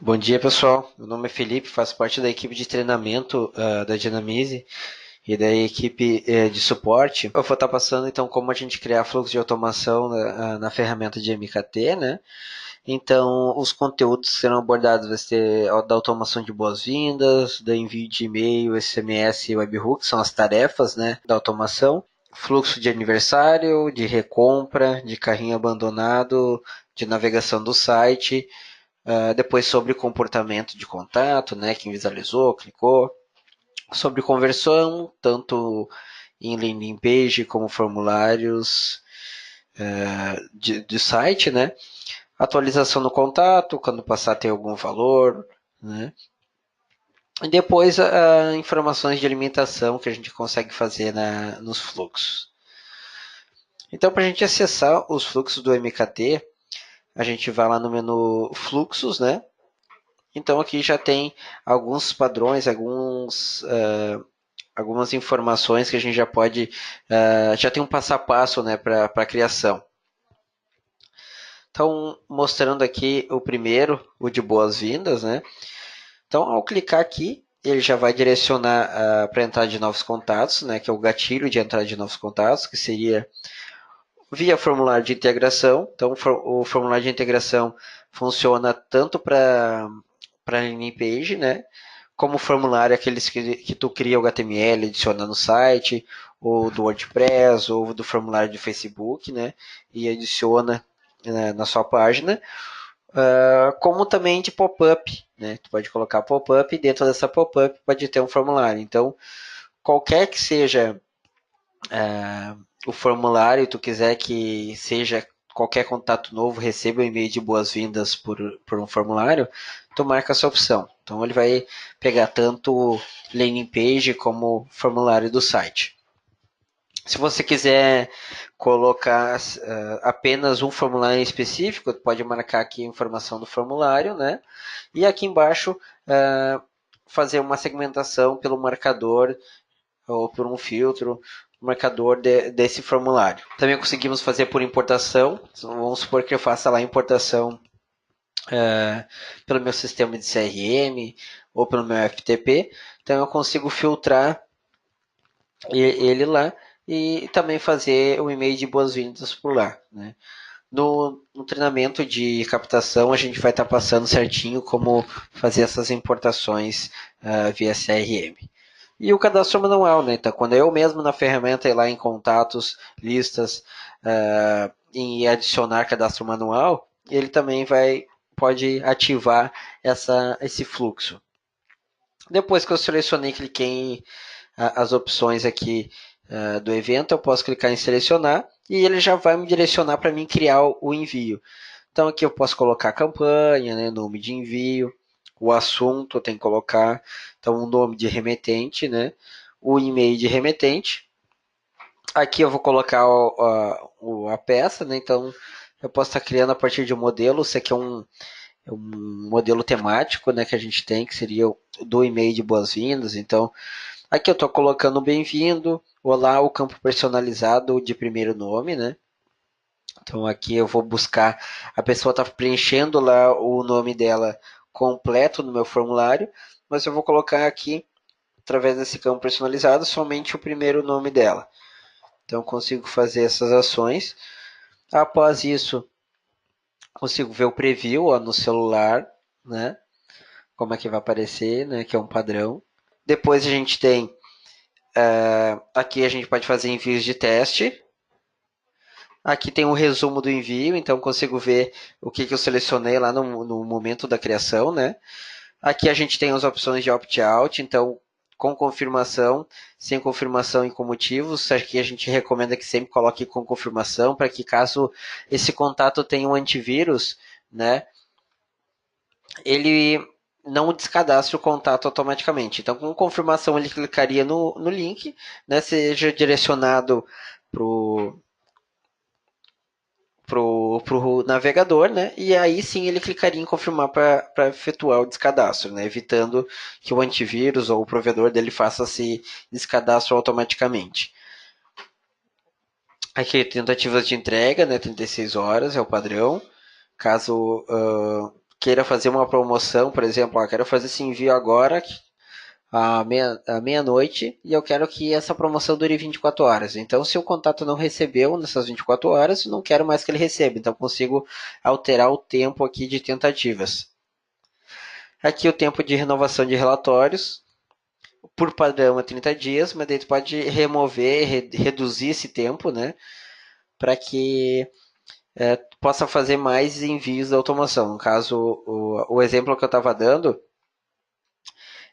Bom dia, pessoal. Meu nome é Felipe, faço parte da equipe de treinamento da Dynamize e da equipe de suporte. Eu vou estar passando então como a gente criar fluxo de automação na ferramenta de MKT, né? Então, os conteúdos que serão abordados vai ser da automação de boas-vindas, do envio de e-mail, SMS e webhook, são as tarefas, né, da automação. Fluxo de aniversário, de recompra, de carrinho abandonado, de navegação do site. Depois sobre comportamento de contato, né? Quem visualizou, clicou. Sobre conversão, tanto em landing page como formulários de site, né? Atualização no contato, quando passar a ter algum valor, né? E depois informações de alimentação que a gente consegue fazer nos fluxos. Então, para a gente acessar os fluxos do MKT, a gente vai lá no menu fluxos, né? Então aqui já tem alguns padrões, algumas informações que a gente já pode, já tem um passo a passo, né, para a criação. Então, mostrando aqui o primeiro, o de boas-vindas, né? Então, ao clicar aqui, ele já vai direcionar para a entrada de novos contatos, né, que é o gatilho de entrada de novos contatos, que seria via formulário de integração. Então, o formulário de integração funciona tanto para a landing page, né? Como formulário aqueles que tu cria o HTML, adiciona no site, ou do WordPress, ou do formulário de Facebook, né? E adiciona na sua página. Como também de pop-up, né? Tu pode colocar pop-up e dentro dessa pop-up pode ter um formulário. Então, qualquer que seja o formulário, tu quiser que seja qualquer contato novo receba um e-mail de boas-vindas por um formulário, tu marca essa opção. Então ele vai pegar tanto landing page como formulário do site. Se você quiser colocar apenas um formulário específico, tu pode marcar aqui a informação do formulário, né? E aqui embaixo fazer uma segmentação pelo marcador ou por um filtro, marcador desse formulário. Também conseguimos fazer por importação. Vamos supor que eu faça lá a importação pelo meu sistema de CRM ou pelo meu FTP. Então eu consigo filtrar ele lá e também fazer o e-mail de boas-vindas por lá, né? No treinamento de captação, a gente vai estar passando certinho como fazer essas importações via CRM. E o cadastro manual, né? Então, quando eu mesmo na ferramenta ir lá em contatos, listas, e adicionar cadastro manual, ele também pode ativar esse fluxo. Depois que eu selecionei, cliquei em as opções aqui do evento, eu posso clicar em selecionar e ele já vai me direcionar para mim criar o envio. Então aqui eu posso colocar a campanha, né, nome de envio, o assunto eu tenho que colocar, então o nome de remetente, né, o e-mail de remetente. Aqui eu vou colocar a peça, né, então eu posso estar criando a partir de um modelo, isso aqui é um modelo temático, né, que a gente tem, que seria do e-mail de boas-vindas. Então aqui eu estou colocando bem-vindo, olá, o campo personalizado de primeiro nome, né? Então aqui eu vou buscar, a pessoa está preenchendo lá o nome dela completo no meu formulário, mas eu vou colocar aqui, através desse campo personalizado, somente o primeiro nome dela. Então eu consigo fazer essas ações. Após isso, consigo ver o preview ó, no celular, né? Como é que vai aparecer, né? Que é um padrão. Depois a gente tem, aqui a gente pode fazer envios de teste. Aqui tem um resumo do envio, então consigo ver o que eu selecionei lá no momento da criação, né? Aqui a gente tem as opções de opt-out, então com confirmação, sem confirmação e com motivos. Aqui a gente recomenda que sempre coloque com confirmação, para que caso esse contato tenha um antivírus, né, ele não descadastre o contato automaticamente. Então, com confirmação, ele clicaria no link, né, seja direcionado para pro navegador, né? E aí sim ele clicaria em confirmar para efetuar o descadastro, né? Evitando que o antivírus ou o provedor dele faça esse descadastro automaticamente. Aqui tentativas de entrega, né? 36 horas é o padrão. Caso queira fazer uma promoção, por exemplo, quero fazer esse envio agora à meia-noite e eu quero que essa promoção dure 24 horas. Então, se o contato não recebeu nessas 24 horas, não quero mais que ele receba. Então, consigo alterar o tempo aqui de tentativas. Aqui o tempo de renovação de relatórios, por padrão é 30 dias, mas daí tu pode remover, reduzir esse tempo, né? Para que possa fazer mais envios da automação. No caso, o exemplo que eu estava dando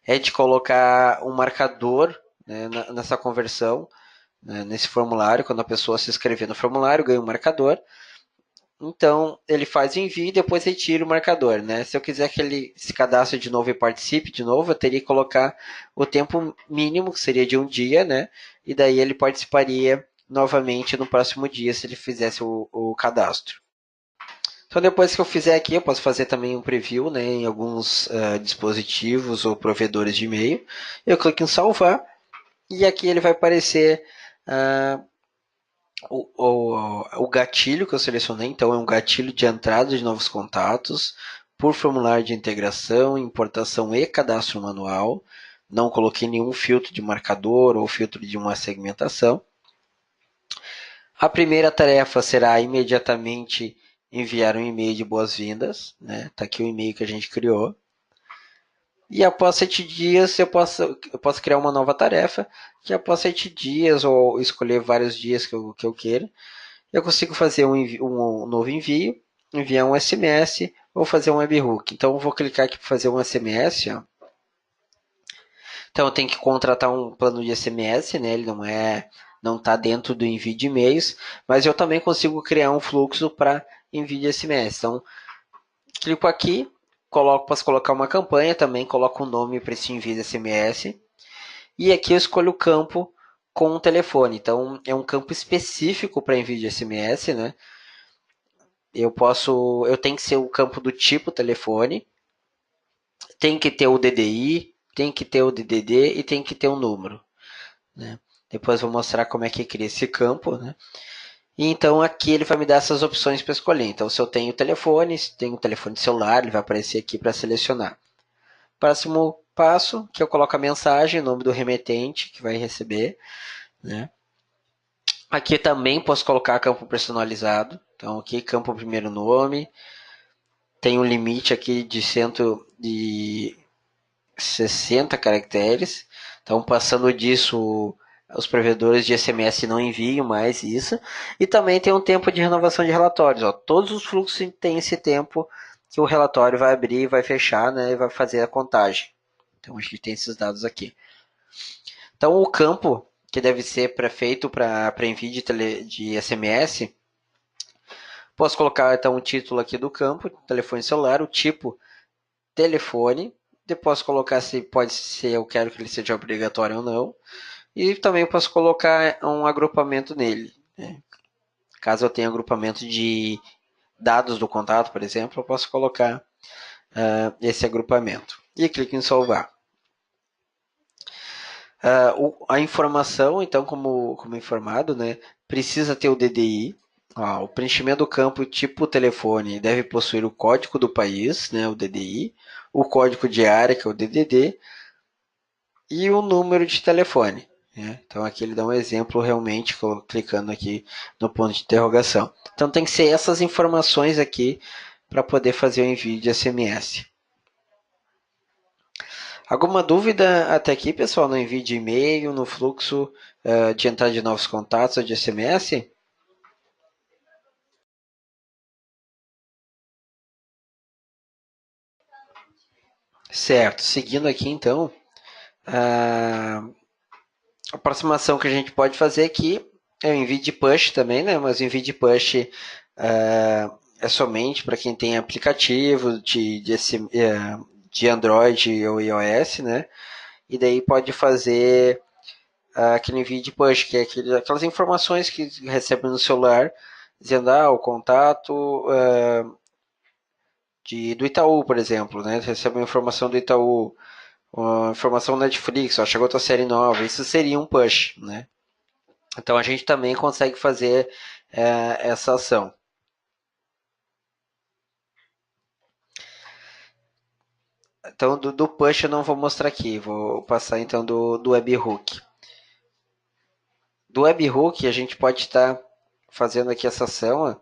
é de colocar um marcador, né, nessa conversão, né, nesse formulário. Quando a pessoa se inscrever no formulário, ganha um marcador. Então, ele faz o envio e depois retira o marcador, né? Se eu quiser que ele se cadastre de novo e participe de novo, eu teria que colocar o tempo mínimo, que seria de um dia, né? E daí ele participaria novamente no próximo dia, se ele fizesse o cadastro. Então, depois que eu fizer aqui, eu posso fazer também um preview, né, em alguns dispositivos ou provedores de e-mail. Eu clico em salvar e aqui ele vai aparecer uh, o gatilho que eu selecionei. Então, é um gatilho de entrada de novos contatos por formulário de integração, importação e cadastro manual. Não coloquei nenhum filtro de marcador ou filtro de uma segmentação. A primeira tarefa será imediatamente enviar um e-mail de boas-vindas, né? Tá aqui o e-mail que a gente criou. E após 7 dias eu posso criar uma nova tarefa, que após 7 dias, ou escolher vários dias que eu queira, eu consigo fazer um novo envio, enviar um SMS ou fazer um webhook. Então eu vou clicar aqui para fazer um SMS. Ó. Então eu tenho que contratar um plano de SMS, né? Ele não está dentro do envio de e-mails, mas eu também consigo criar um fluxo para envio de SMS. Então clico aqui, posso colocar uma campanha, também coloco um nome para esse envio de SMS. E aqui eu escolho o campo com o telefone. Então é um campo específico para envio de SMS, né? Eu tenho que ser o campo do tipo telefone, tem que ter o DDI, tem que ter o DDD e tem que ter um número, né? Depois vou mostrar como é que cria esse campo, né? E então aqui ele vai me dar essas opções para escolher. Então se eu tenho telefone, se tenho um telefone celular, ele vai aparecer aqui para selecionar. Próximo passo, que eu coloco a mensagem, o nome do remetente que vai receber, né? Aqui também posso colocar campo personalizado. Então aqui campo primeiro nome, tem um limite aqui de 160 caracteres. Então passando disso, os provedores de SMS não enviam mais isso. E também tem um tempo de renovação de relatórios. Ó. Todos os fluxos têm esse tempo que o relatório vai abrir, vai fechar, né, e vai fazer a contagem. Então a gente tem esses dados aqui. Então o campo que deve ser feito para envio de SMS, posso colocar então o título aqui do campo, telefone celular, o tipo telefone, depois colocar se pode ser eu quero que ele seja obrigatório ou não, e também posso colocar um agrupamento nele. Né? Caso eu tenha agrupamento de dados do contato, por exemplo, eu posso colocar esse agrupamento. E clico em salvar. A informação, então, como informado, né, precisa ter o DDI. O preenchimento do campo tipo telefone deve possuir o código do país, né, o DDI, o código de área, que é o DDD, e o número de telefone. Né? Então aqui ele dá um exemplo realmente, clicando aqui no ponto de interrogação. Então tem que ser essas informações aqui para poder fazer o envio de SMS. Alguma dúvida até aqui, pessoal, no envio de e-mail, no fluxo de entrada de novos contatos ou de SMS? Certo, seguindo aqui então, a aproximação que a gente pode fazer aqui é o envio de push também, né? Mas o envio de push é somente para quem tem aplicativo de Android ou iOS, né? E daí pode fazer aquele envio de push, que é aquelas informações que recebe no celular, dizendo, o contato do Itaú, por exemplo, né? Recebe uma informação do Itaú, uma informação Netflix, chegou outra série nova, isso seria um push, né? Então a gente também consegue fazer essa ação. Então, do push eu não vou mostrar aqui, vou passar então do webhook. Do webhook a gente pode estar fazendo aqui essa ação, ó,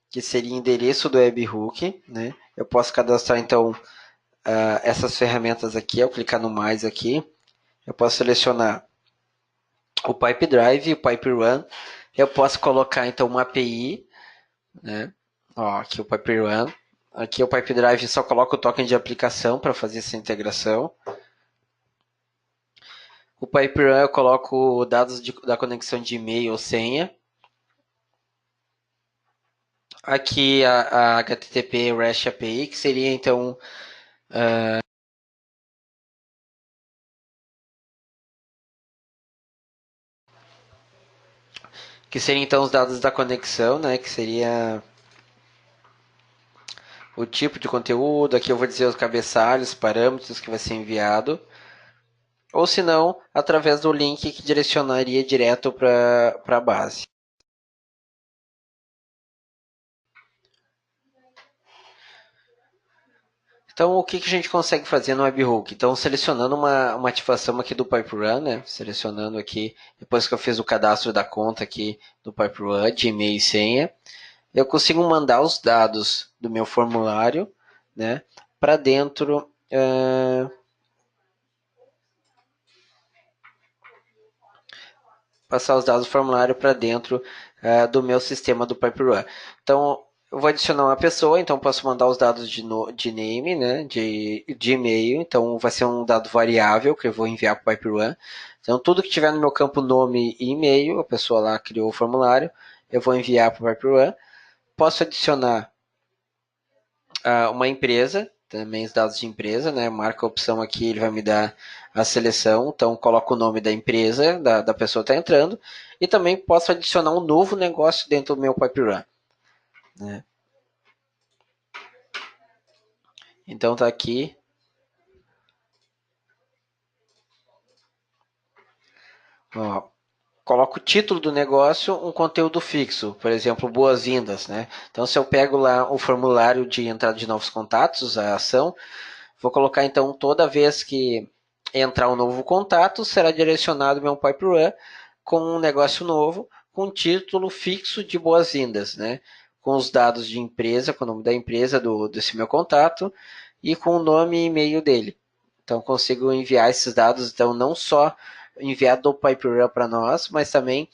que seria endereço do webhook, né? Eu posso cadastrar então essas ferramentas aqui, ao clicar no mais aqui, eu posso selecionar o Pipe Drive e o Pipe Run. Eu posso colocar então uma API, né? Ó, aqui o Pipe Run. Aqui o Pipe Drive só coloca o token de aplicação para fazer essa integração. O Pipe Run eu coloco dados da conexão de e-mail ou senha. Aqui a HTTP REST API, que seria então os dados da conexão, né? Que seria o tipo de conteúdo. Aqui eu vou dizer os cabeçalhos, parâmetros que vai ser enviado. Ou se não, através do link que direcionaria direto para a base. Então, o que a gente consegue fazer no webhook? Então, selecionando uma ativação aqui do PipeRun, né? Selecionando aqui, depois que eu fiz o cadastro da conta aqui do PipeRun, de e-mail e senha, eu consigo mandar os dados do meu formulário, né? Para dentro passar os dados do formulário para dentro do meu sistema do PipeRun. Então, eu vou adicionar uma pessoa, então posso mandar os dados de name, né, de e-mail, então vai ser um dado variável que eu vou enviar para o PipeRun. Então, tudo que tiver no meu campo nome e e-mail, a pessoa lá criou o formulário, eu vou enviar para o PipeRun. Posso adicionar uma empresa, também os dados de empresa, né? Marca a opção aqui, ele vai me dar a seleção, então coloco o nome da empresa, da pessoa que está entrando, e também posso adicionar um novo negócio dentro do meu PipeRun, né? Então tá aqui. Ó, coloco o título do negócio, um conteúdo fixo, por exemplo, boas-vindas, né? Então se eu pego lá o formulário de entrada de novos contatos, a ação, vou colocar então toda vez que entrar um novo contato, será direcionado meu PipeRun com um negócio novo, com um título fixo de boas-vindas, né? Com os dados de empresa, com o nome da empresa desse meu contato e com o nome e e-mail dele. Então consigo enviar esses dados, então não só enviar do PipeRun para nós, mas também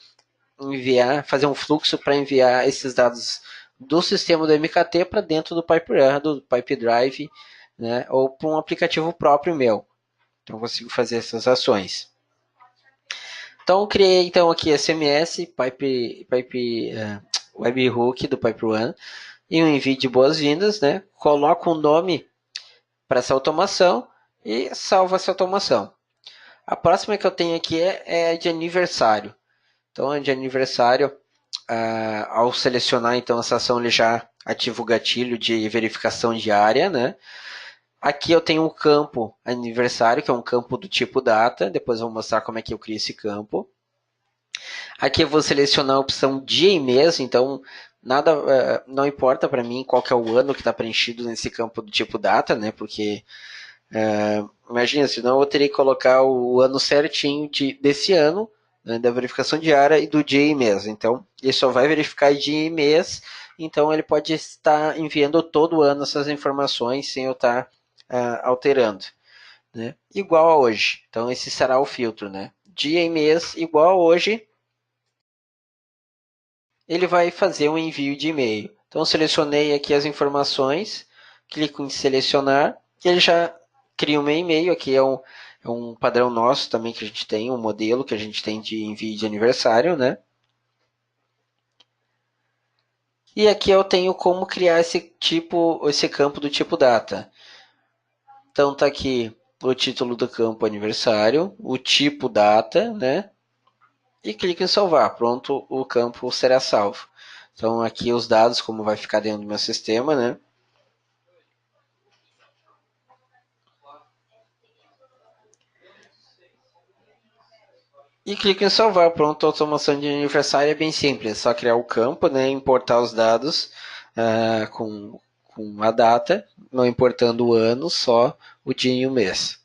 fazer um fluxo para enviar esses dados do sistema do MKT para dentro do PipeRun, do PipeDrive, né, ou para um aplicativo próprio meu. Então, eu consigo fazer essas ações. Então, eu criei então aqui SMS, webhook do PipeRun e um envio de boas-vindas, né? Coloco um nome para essa automação e salvo essa automação. A próxima que eu tenho aqui é de aniversário. Então, é de aniversário, ao selecionar então essa ação, ele já ativa o gatilho de verificação diária, né? Aqui eu tenho um campo aniversário, que é um campo do tipo data. Depois eu vou mostrar como é que eu crio esse campo. Aqui eu vou selecionar a opção dia e mês, então nada, não importa para mim qual que é o ano que está preenchido nesse campo do tipo data, né? Porque imagina, senão eu teria que colocar o ano certinho desse ano, né, da verificação diária e do dia e mês. Então, ele só vai verificar dia e mês, então ele pode estar enviando todo ano essas informações sem eu estar alterando, né? Igual a hoje. Então, esse será o filtro, né? Dia e mês igual a hoje, ele vai fazer um envio de e-mail. Então, selecionei aqui as informações, clico em selecionar, e ele já cria um meu e-mail. Aqui é um padrão nosso também que a gente tem, um modelo que a gente tem de envio de aniversário, né? E aqui eu tenho como criar esse campo do tipo data. Então tá aqui o título do campo aniversário, o tipo data, né? E clico em salvar. Pronto, o campo será salvo. Então aqui os dados, como vai ficar dentro do meu sistema, né? E clico em salvar. Pronto, a automação de aniversário é bem simples. É só criar o campo, né? Importar os dados com com a data, não importando o ano, só o dia e o mês.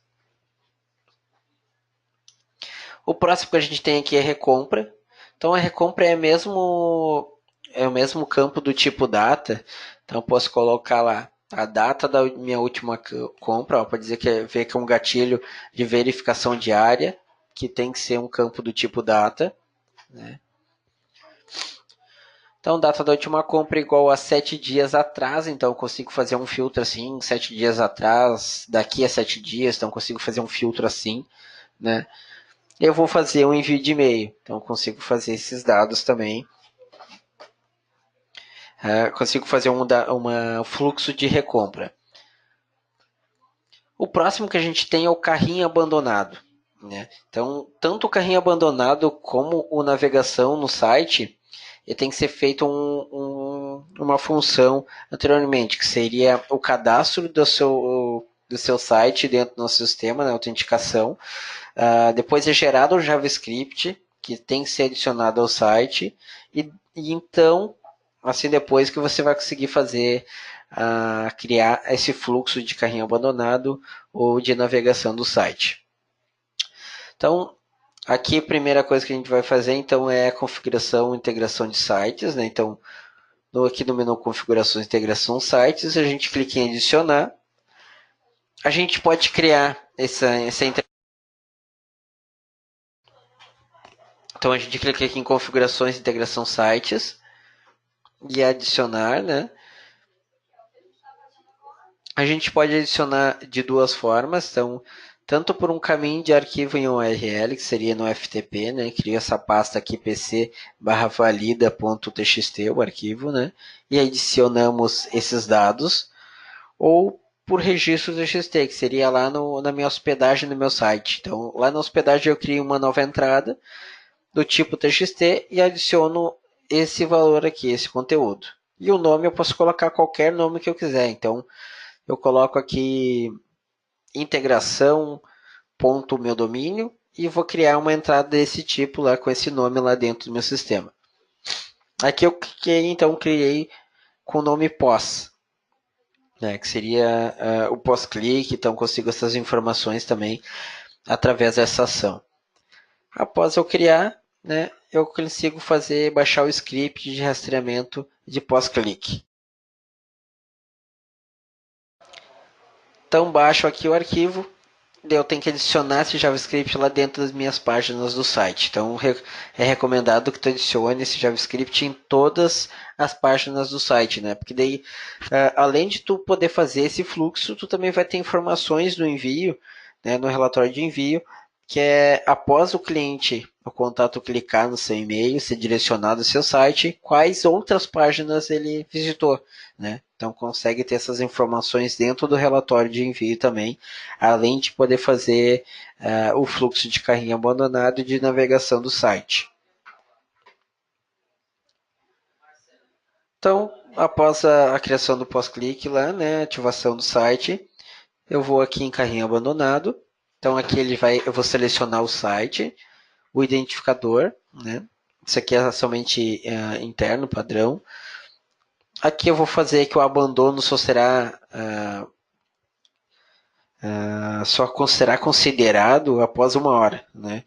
O próximo que a gente tem aqui é recompra. Então a recompra é o mesmo campo do tipo data. Então eu posso colocar lá a data da minha última compra, pode dizer ver que é um gatilho de verificação diária, que tem que ser um campo do tipo data, né? Então, data da última compra igual a 7 dias atrás, então eu consigo fazer um filtro assim, 7 dias atrás, daqui a 7 dias, então eu consigo fazer um filtro assim, né? Eu vou fazer um envio de e-mail, então eu consigo fazer esses dados também. Consigo fazer um fluxo de recompra. O próximo que a gente tem é o carrinho abandonado, né? Então, tanto o carrinho abandonado como o navegação no site, ele tem que ser feito uma função anteriormente, que seria o cadastro do seu site dentro do nosso sistema, né, autenticação. Depois é gerado o JavaScript, que tem que ser adicionado ao site, e então, assim depois que você vai conseguir fazer, criar esse fluxo de carrinho abandonado ou de navegação do site. Então, aqui a primeira coisa que a gente vai fazer então é a configuração e integração de sites, né? Então, aqui no menu configurações e integração sites, a gente clica em adicionar. A gente pode criar essa integração. Então a gente clica aqui em configurações e integração sites e adicionar, né? A gente pode adicionar de duas formas, então tanto por um caminho de arquivo em URL, que seria no FTP, né? Cria essa pasta aqui pc/valida.txt, o arquivo, né? E adicionamos esses dados, ou por registro TXT, que seria lá na minha hospedagem no meu site. Então, lá na hospedagem eu crio uma nova entrada do tipo TXT e adiciono esse valor aqui, esse conteúdo. E o nome eu posso colocar qualquer nome que eu quiser. Então, eu coloco aqui integração.meu domínio e vou criar uma entrada desse tipo lá com esse nome lá dentro do meu sistema. Aqui eu cliquei, então criei com o nome pós, né, que seria o pós-clique, então consigo essas informações também através dessa ação. Após eu criar, né, eu consigo baixar o script de rastreamento de pós-clique. Então baixo aqui o arquivo, eu tenho que adicionar esse JavaScript lá dentro das minhas páginas do site. Então é recomendado que tu adicione esse JavaScript em todas as páginas do site, né? Porque daí, além de tu poder fazer esse fluxo, tu também vai ter informações do envio, né, no relatório de envio, que é após o cliente, o contato clicar no seu e-mail, ser direcionado ao seu site, quais outras páginas ele visitou, né? Então consegue ter essas informações dentro do relatório de envio também, além de poder fazer o fluxo de carrinho abandonado e de navegação do site. Então, após a criação do pós-clique lá, né, ativação do site, eu vou aqui em carrinho abandonado. Então aqui eu vou selecionar o site, o identificador, né? Isso aqui é somente interno, padrão. Aqui eu vou fazer que o abandono só será considerado após 1 hora, né?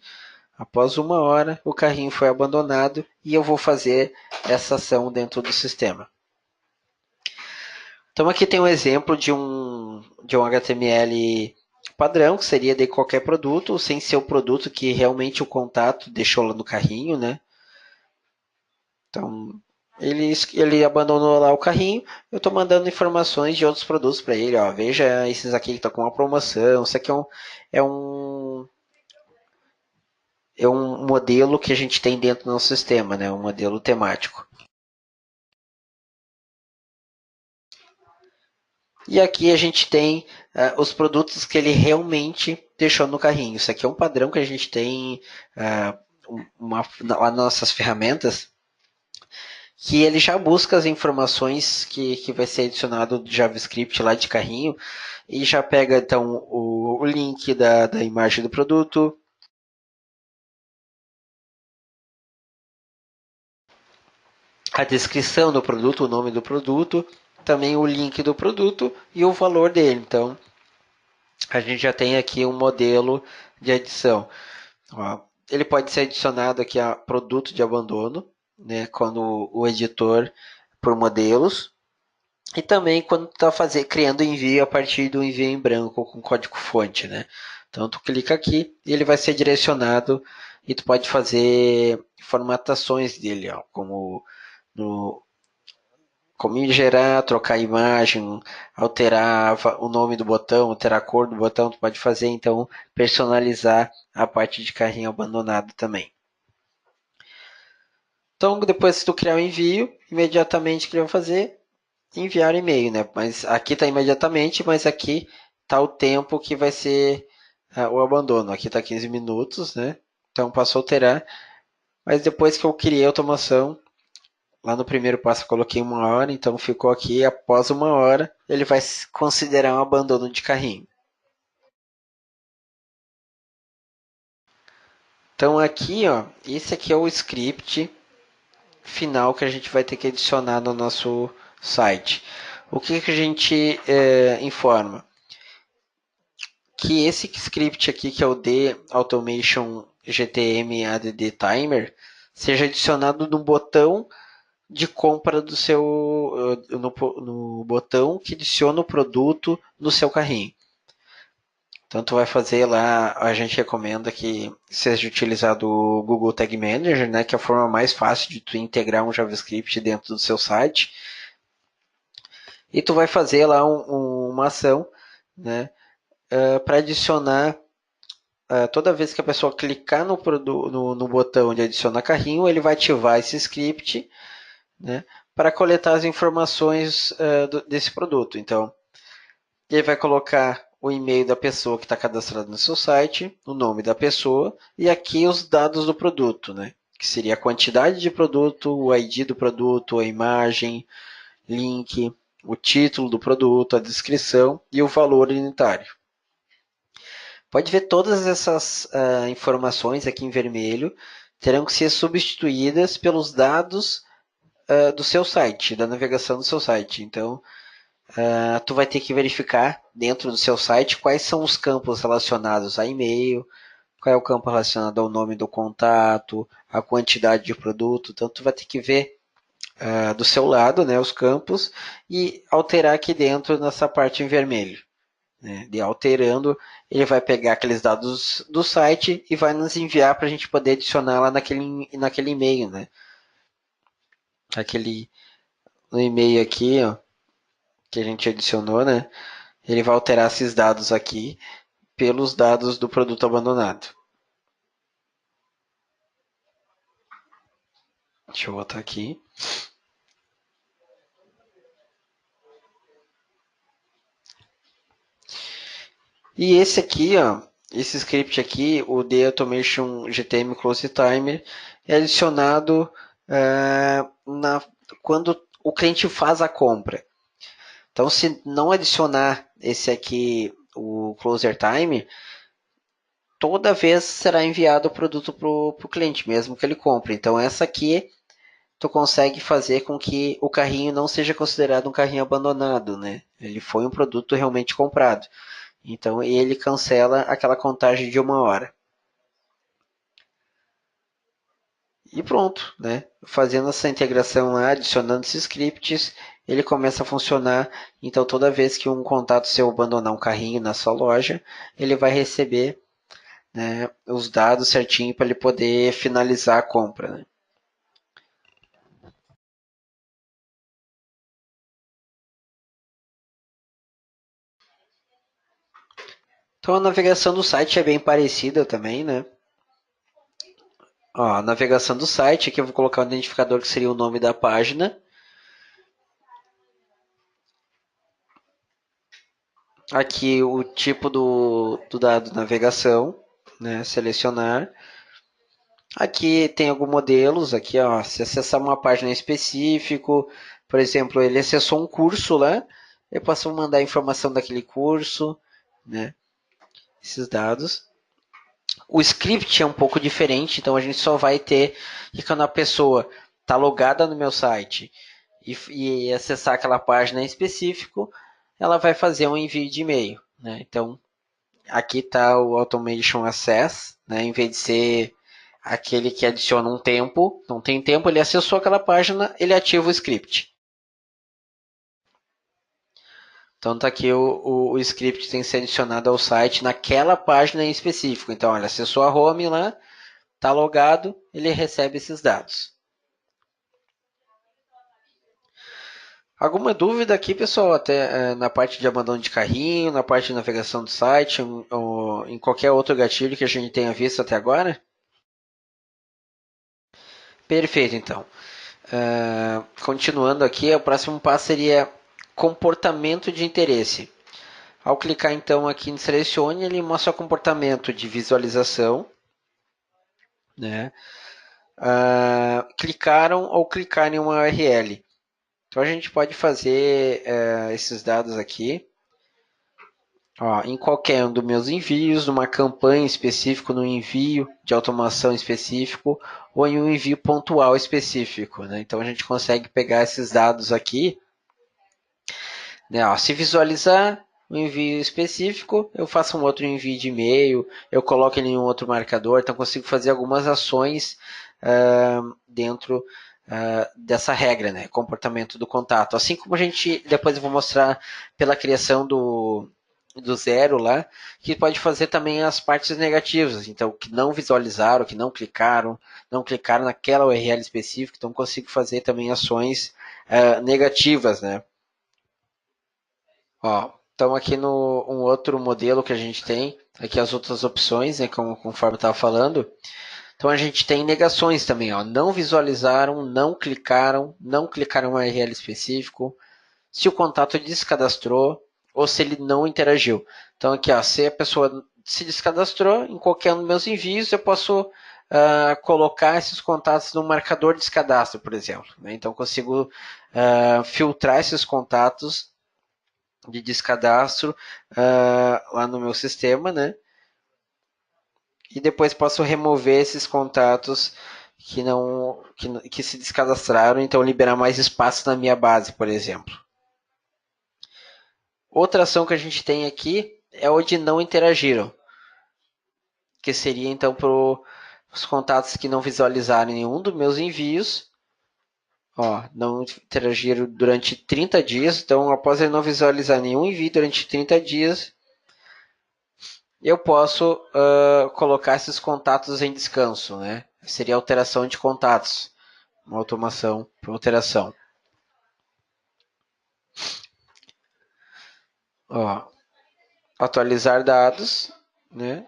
Após 1 hora, o carrinho foi abandonado e eu vou fazer essa ação dentro do sistema. Então aqui tem um exemplo de um HTML padrão, que seria de qualquer produto, sem ser o produto que realmente o contato deixou lá no carrinho, né? Então, ele abandonou lá o carrinho, eu estou mandando informações de outros produtos para ele, ó, veja esses aqui que estão com uma promoção, isso aqui é um, é um modelo que a gente tem dentro do nosso sistema, né? Um modelo temático. E aqui a gente tem os produtos que ele realmente deixou no carrinho. Isso aqui é um padrão que a gente tem lá nas nossas ferramentas, que ele já busca as informações que vai ser adicionado do JavaScript lá de carrinho e já pega então o link da imagem do produto, a descrição do produto, o nome do produto, também o link do produto e o valor dele. Então, a gente já tem aqui um modelo de adição. Ó, ele pode ser adicionado aqui a produto de abandono, né, quando o editor por modelos, e também quando tu está criando envio a partir do envio em branco com código-fonte, né? Então tu clica aqui e ele vai ser direcionado e tu pode fazer formatações dele, ó, no, como gerar, trocar imagem, alterar o nome do botão, alterar a cor do botão, tu pode fazer então personalizar a parte de carrinho abandonado também. Então depois que tu criar o envio, imediatamente o que ele vai fazer? Enviar e-mail, né? Mas aqui está imediatamente, mas aqui está o tempo que vai ser o abandono. Aqui está 15 minutos, né? Então passou a alterar. Mas depois que eu criei a automação, lá no primeiro passo eu coloquei 1 hora, então ficou aqui após 1 hora, ele vai considerar um abandono de carrinho. Então aqui, ó, esse aqui é o script final que a gente vai ter que adicionar no nosso site. O que a gente informa? Que esse script aqui, que é o D Automation GTM ADD Timer, seja adicionado no botão de compra do seu no botão que adiciona o produto no seu carrinho. Então tu vai fazer lá, a gente recomenda que seja utilizado o Google Tag Manager, né, que é a forma mais fácil de tu integrar um JavaScript dentro do seu site. E tu vai fazer lá uma ação, né, para adicionar toda vez que a pessoa clicar no botão de adicionar carrinho, ele vai ativar esse script, né, para coletar as informações desse produto. Então, ele vai colocar o e-mail da pessoa que está cadastrada no seu site, o nome da pessoa e aqui os dados do produto, né, que seria a quantidade de produto, o ID do produto, a imagem, link, o título do produto, a descrição e o valor unitário. Pode ver todas essas informações aqui em vermelho terão que ser substituídas pelos dados do seu site, da navegação do seu site. Então, tu vai ter que verificar dentro do seu site quais são os campos relacionados a e-mail, qual é o campo relacionado ao nome do contato, a quantidade de produto. Então, tu vai ter que ver do seu lado, né, os campos e alterar aqui dentro nessa parte em vermelho. Né, de alterando, ele vai pegar aqueles dados do site e vai nos enviar para a gente poder adicionar lá naquele e-mail, né? Aquele no e-mail aqui, ó, que a gente adicionou, né? Ele vai alterar esses dados aqui pelos dados do produto abandonado. Deixa eu botar aqui. E esse aqui, ó, esse script aqui, o The Automation GTM Close Timer, é adicionado quando o cliente faz a compra. Então, se não adicionar esse aqui, o Closer Time, toda vez será enviado o produto para o cliente, mesmo que ele compre. Então, essa aqui tu consegue fazer com que o carrinho não seja considerado um carrinho abandonado, né? Ele foi um produto realmente comprado. Então ele cancela aquela contagem de 1 hora. E pronto, né? Fazendo essa integração lá, adicionando esses scripts, ele começa a funcionar. Então toda vez que um contato seu abandonar um carrinho na sua loja, ele vai receber, né, os dados certinho para ele poder finalizar a compra. Né? Então a navegação do site é bem parecida também, né? Ó, a navegação do site, aqui eu vou colocar um identificador que seria o nome da página. Aqui o tipo do dado navegação, né? Selecionar. Aqui tem alguns modelos, aqui ó, se acessar uma página específica, por exemplo, ele acessou um curso lá, eu posso mandar a informação daquele curso, né? Esses dados. O script é um pouco diferente, então a gente só vai ter que quando a pessoa está logada no meu site e acessar aquela página em específico, ela vai fazer um envio de e-mail, né? Então, aqui está o Automation Access, né? Em vez de ser aquele que adiciona um tempo, não tem tempo, ele acessou aquela página, ele ativa o script. Então tá aqui o script tem que ser adicionado ao site naquela página em específico. Então, olha, acessou a home lá, tá logado, ele recebe esses dados. Alguma dúvida aqui, pessoal, até na parte de abandono de carrinho, na parte de navegação do site, ou em qualquer outro gatilho que a gente tenha visto até agora? Perfeito, então. Continuando aqui, o próximo passo seria comportamento de interesse. Ao clicar então aqui em selecione, ele mostra o comportamento de visualização, né? Clicaram ou clicar em uma URL. Então a gente pode fazer esses dados aqui, ó, em qualquer um dos meus envios, numa campanha específica, no envio de automação específico ou em um envio pontual específico, né? Então a gente consegue pegar esses dados aqui, né? Ó, se visualizar um envio específico, eu faço um outro envio de e-mail, eu coloco ele em um outro marcador, então consigo fazer algumas ações dentro dessa regra, né? Comportamento do contato. Assim como a gente, depois eu vou mostrar pela criação do zero lá, que pode fazer também as partes negativas, então que não visualizaram, que não clicaram naquela URL específica, então consigo fazer também ações negativas, né? Ó, então aqui no um outro modelo que a gente tem, aqui as outras opções, né, conforme eu estava falando. Então a gente tem negações também, ó, não visualizaram, não clicaram em um URL específico, se o contato descadastrou ou se ele não interagiu. Então aqui, ó, se a pessoa se descadastrou em qualquer um dos meus envios, eu posso colocar esses contatos no marcador de descadastro, por exemplo. Né? Então consigo filtrar esses contatos de descadastro lá no meu sistema, né? E depois posso remover esses contatos que se descadastraram, então liberar mais espaço na minha base, por exemplo. Outra ação que a gente tem aqui é o de não interagiram, que seria então para os contatos que não visualizaram nenhum dos meus envios, ó, não interagiram durante 30 dias, então após ele não visualizar nenhum envio durante 30 dias, eu posso colocar esses contatos em descanso, né? Seria alteração de contatos, uma automação para alteração. Ó, atualizar dados, né?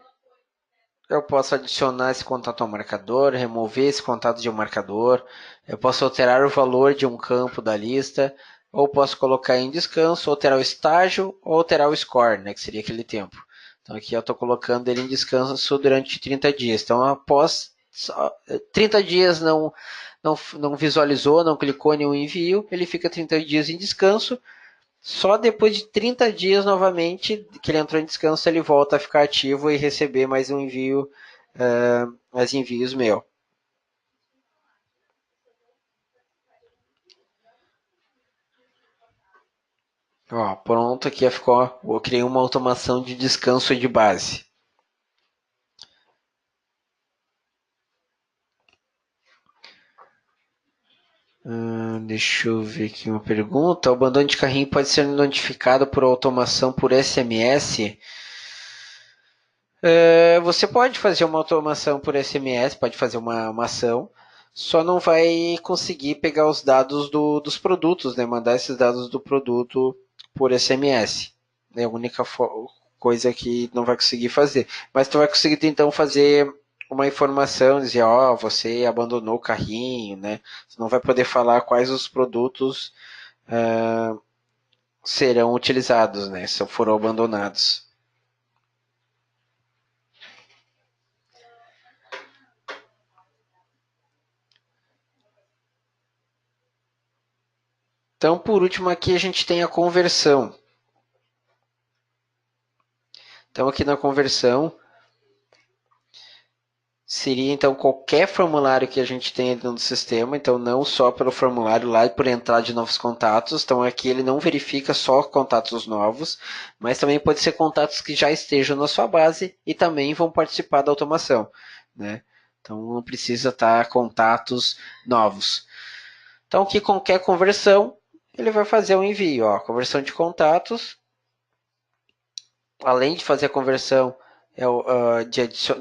Eu posso adicionar esse contato ao marcador, remover esse contato de um marcador, eu posso alterar o valor de um campo da lista, ou posso colocar em descanso, alterar o estágio, ou alterar o score, né, que seria aquele tempo. Então aqui eu estou colocando ele em descanso durante 30 dias. Então após 30 dias não visualizou, não clicou em nenhum envio, ele fica 30 dias em descanso. Só depois de 30 dias novamente que ele entrou em descanso, ele volta a ficar ativo e receber mais um envio, mais envios meu. Ó, pronto, aqui ficou. Eu criei uma automação de descanso de base. Deixa eu ver aqui uma pergunta. O abandono de carrinho pode ser notificado por automação por SMS? Você pode fazer uma automação por SMS, pode fazer uma ação, só não vai conseguir pegar os dados dos produtos, né? Mandar esses dados do produto por SMS. É a única coisa que não vai conseguir fazer. Mas tu vai conseguir então fazer uma informação, dizer, ó, você abandonou o carrinho, né? Você não vai poder falar quais os produtos serão utilizados, né? Se foram abandonados. Então, por último, aqui a gente tem a conversão. Então, aqui na conversão, seria então qualquer formulário que a gente tenha dentro do sistema, então não só pelo formulário lá e por entrada de novos contatos. Então aqui ele não verifica só contatos novos, mas também pode ser contatos que já estejam na sua base e também vão participar da automação, né? Então não precisa estar contatos novos. Então aqui qualquer conversão, ele vai fazer o envio, ó, conversão de contatos. Além de fazer a conversão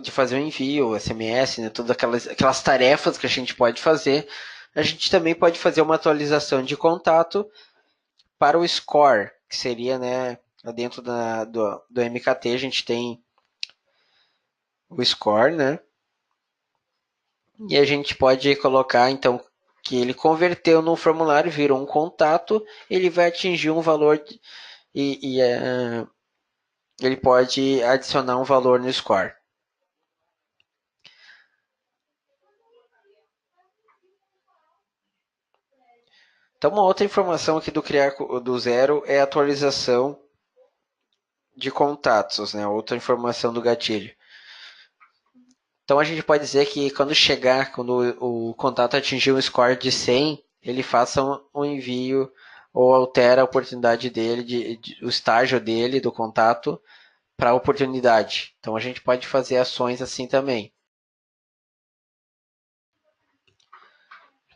de fazer o envio, o SMS, né, todas aquelas tarefas que a gente pode fazer, a gente também pode fazer uma atualização de contato para o score, que seria, né, dentro do MKT a gente tem o score, né, e a gente pode colocar, então, que ele converteu no formulário, virou um contato, ele vai atingir um valor ele pode adicionar um valor no score. Então, uma outra informação aqui do Criar do Zero é a atualização de contatos, né? Outra informação do gatilho. Então, a gente pode dizer que quando o contato atingir um score de 100, ele faça um envio ou altera a oportunidade dele, o estágio dele, do contato, para a oportunidade. Então, a gente pode fazer ações assim também.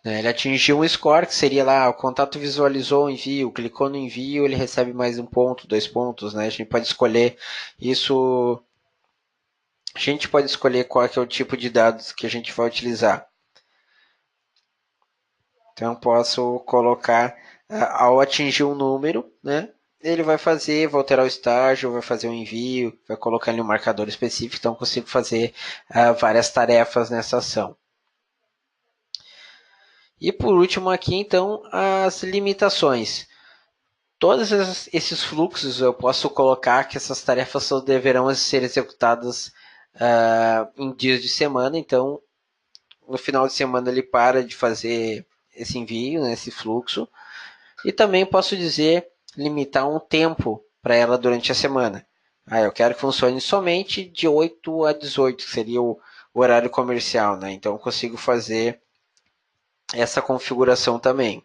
Ele atingiu um score, que seria lá, o contato visualizou o envio, clicou no envio, ele recebe mais um ponto, 2 pontos, né? A gente pode escolher isso, a gente pode escolher qual é o tipo de dados que a gente vai utilizar. Então, eu posso colocar, ao atingir um número, né? Ele vai alterar o estágio, vai fazer um envio, vai colocar ali um marcador específico, então eu consigo fazer várias tarefas nessa ação. E por último aqui, então, as limitações. Todos esses fluxos eu posso colocar que essas tarefas só deverão ser executadas em dias de semana, então no final de semana ele para de fazer esse envio, né, esse fluxo, e também posso dizer, limitar um tempo para ela durante a semana. Eu quero que funcione somente de 8 a 18, que seria o horário comercial, né? Então eu consigo fazer essa configuração também.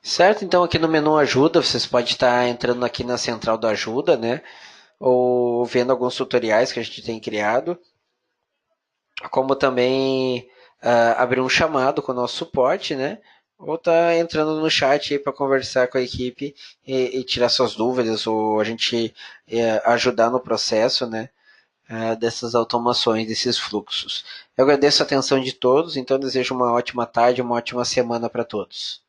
Certo? Então aqui no menu ajuda, vocês podem estar entrando aqui na central da ajuda, né? Ou vendo alguns tutoriais que a gente tem criado. Como também abrir um chamado com o nosso suporte, né? Ou tá entrando no chat para conversar com a equipe e tirar suas dúvidas, ou a gente ajudar no processo, né? Dessas automações, desses fluxos. Eu agradeço a atenção de todos, então desejo uma ótima tarde, uma ótima semana para todos.